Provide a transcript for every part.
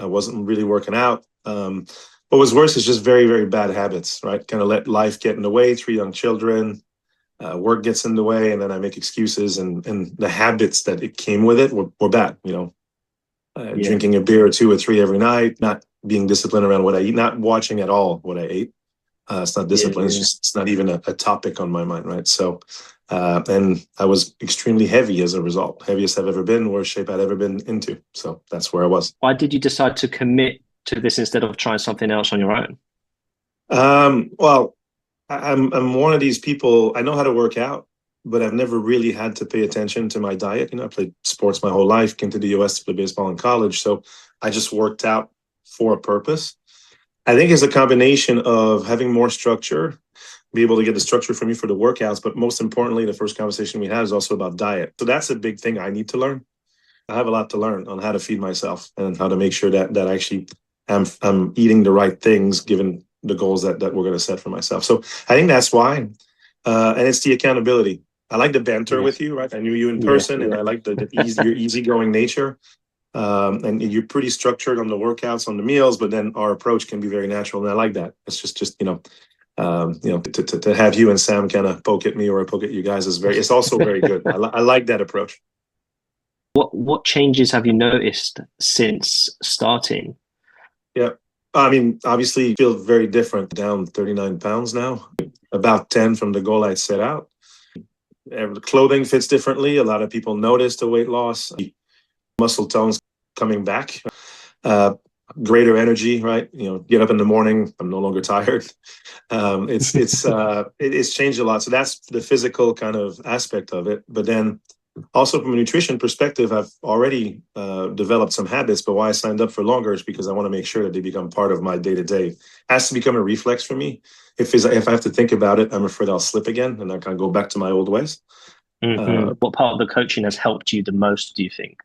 I wasn't really working out. What was worse is just very, very bad habits, right? Kind of let life get in the way, three young children, work gets in the way, and then I make excuses, and the habits that it came with it were bad, Yeah. drinking a beer or two or three every night, not being disciplined around what I eat, not watching at all what I ate. It's not Yeah. discipline. Yeah. It's not even a topic on my mind, right? So, and I was extremely heavy as a result, heaviest I've ever been, worst shape I'd ever been into. So that's where I was. Why did you decide to commit to this instead of trying something else on your own? Well, I'm one of these people. I know how to work out, but I've never really had to pay attention to my diet. I played sports my whole life, came to the US to play baseball in college, so I just worked out for a purpose. I think it's a combination of having more structure, be able to get the structure from you for the workouts, but most importantly, the first conversation we had is also about diet. So that's a big thing I need to learn. I have a lot to learn on how to feed myself and how to make sure that actually I'm eating the right things given the goals that we're going to set for myself. So I think that's why, and it's the accountability. I like the banter Yeah. with you, right? I knew you in Yeah. person, and Yeah. I like your easygoing nature. And you're pretty structured on the workouts, on the meals, but then our approach can be very natural, and I like that. It's just to have you and Sam kind of poke at me or I poke at you guys is very. It's also very good. I like that approach. What changes have you noticed since starting? Yeah. I mean, obviously, feel very different. Down 39 pounds now, about 10 from the goal I set out. The clothing fits differently. A lot of people notice the weight loss, muscle tones coming back, uh, greater energy, right? Get up in the morning. I'm no longer tired. It's changed a lot. So that's the physical kind of aspect of it. But then also from a nutrition perspective, I've already developed some habits, but why I signed up for longer is because I want to make sure that they become part of my day to day. Has to become a reflex for me. If I have to think about it, I'm afraid I'll slip again and I kind of go back to my old ways. What part of the coaching has helped you the most, do you think?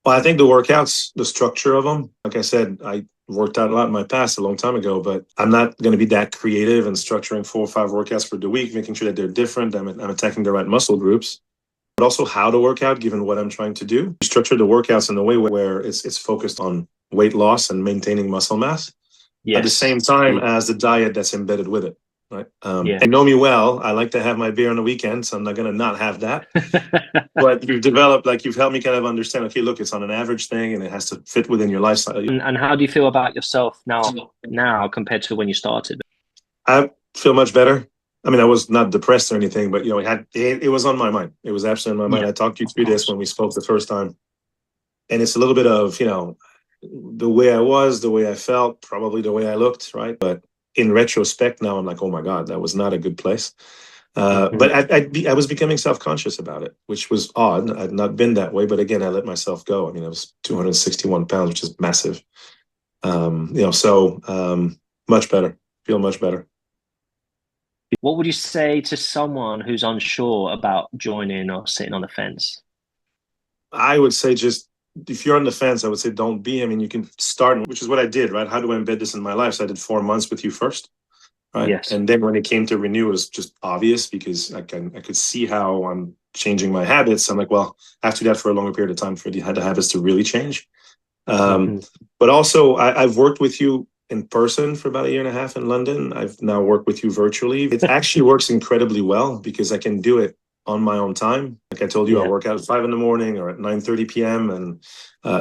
Well, I think the workouts, the structure of them, like I said, I worked out a lot in my past a long time ago, but I'm not going to be that creative in structuring 4 or 5 workouts for the week, making sure that they're different. I'm attacking the right muscle groups, but also how to work out given what I'm trying to do. Structure the workouts in a way where it's focused on weight loss and maintaining muscle mass at the Yes. same time as the diet that's embedded with it. Right. Yeah. You know me well. I like to have my beer on the weekend, so I'm not going to not have that. But you've developed, like you've helped me kind of understand, okay, look, it's on an average thing and it has to fit within your lifestyle. And how do you feel about yourself now compared to when you started? I feel much better. I mean, I was not depressed or anything, but it was on my mind. It was absolutely on my mind. Yeah, I talked you of through this course. when we spoke the first time. And it's a little bit of, the way I was, the way I felt, probably the way I looked, right? But in retrospect now, I'm like, oh my God, that was not a good place. Hmm. But I was becoming self-conscious about it, which was odd. I'd not been that way, but again, I let myself go. I mean, I was 261 pounds, which is massive. Much better, feel much better. What would you say to someone who's unsure about joining or sitting on the fence? I would say just if you're on the fence, I would say don't be. I mean, you can start, which is what I did, right? How do I embed this in my life? So I did 4 months with you first, right? Yes. And then when it came to renew, it was just obvious because I could see how I'm changing my habits. I'm like, well, I have to do that for a longer period of time for the habits to really change. Um, Hmm. but also, I've worked with you in person for about a year and a half in London. I've now worked with you virtually. It actually works incredibly well because I can do it on my own time. Like I told you, I Yeah. work out at 5 in the morning or at 9:30 p.m. and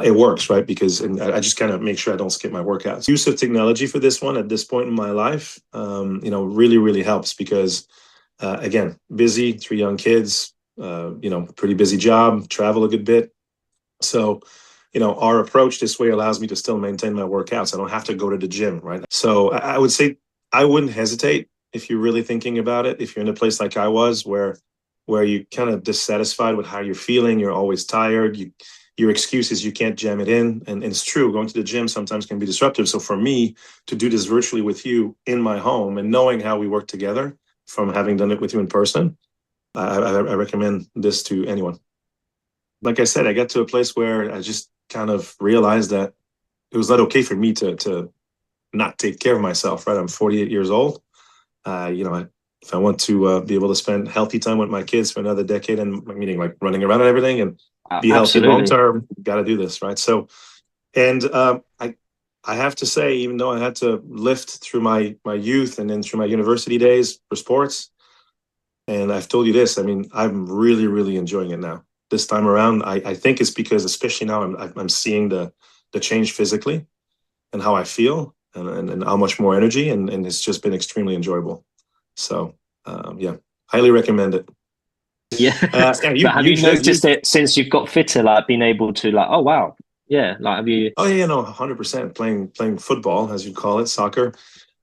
it works, right? Because I just kind of make sure I don't skip my workouts. Use of technology for this one at this point in my life, really, really helps because, again, busy, 3 young kids, pretty busy job, travel a good bit. So, our approach this way allows me to still maintain my workouts. I don't have to go to the gym, right? So I would say I wouldn't hesitate if you're really thinking about it. If you're in a place like I was, where you kind of dissatisfied with how you're feeling, you're always tired. Your excuse is you can't jam it in, and it's true. Going to the gym sometimes can be disruptive. So for me to do this virtually with you in my home and knowing how we work together from having done it with you in person, I recommend this to anyone. Like I said, I got to a place where I just kind of realized that it was not okay for me to not take care of myself. Right, I'm 48 years old. If I want to be able to spend healthy time with my kids for another decade, and meaning like running around and everything, and be healthy long Absolutely. term, got to do this, right? So And I have to say, even though I had to lift through my youth and then through my university days for sports, and I've told you this, I mean, I'm really, really enjoying it now. This time around, I think it's because, especially now, I'm seeing the change physically and how I feel, and how much more energy, and it's just been extremely enjoyable. So, yeah, highly recommend it. Yeah. Yeah, But have you you. noticed it since you've got fitter, like being able to like, oh wow, yeah, like have you? Oh yeah, no, 100%. Playing football, as you call it, soccer.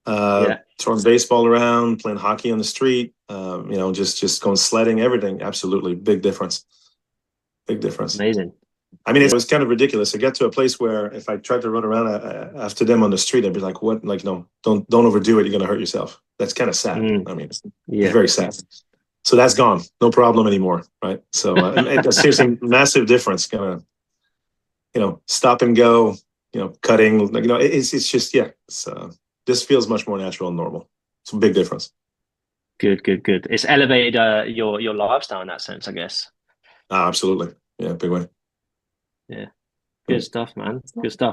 Yeah, Throwing baseball around, playing hockey on the street. Just going sledding, everything. Absolutely, big difference. Big difference. amazing. I mean, it Yeah. was kind of ridiculous. I got to a place where if I tried to run around after them on the street, I'd be like, "What? Like, no, don't overdo it. You're gonna hurt yourself." That's kind of sad. Mm, I mean, it's yeah. very sad. So that's gone. No problem anymore, right? So, and seriously, massive difference. Kind of, stop and go. Cutting. Like, it's just yeah. This feels much more natural and normal. It's a big difference. Good, good, good. It's elevated your lifestyle in that sense, I guess. Absolutely. Yeah, big way. Yeah. Good Mm. stuff, man. Good stuff.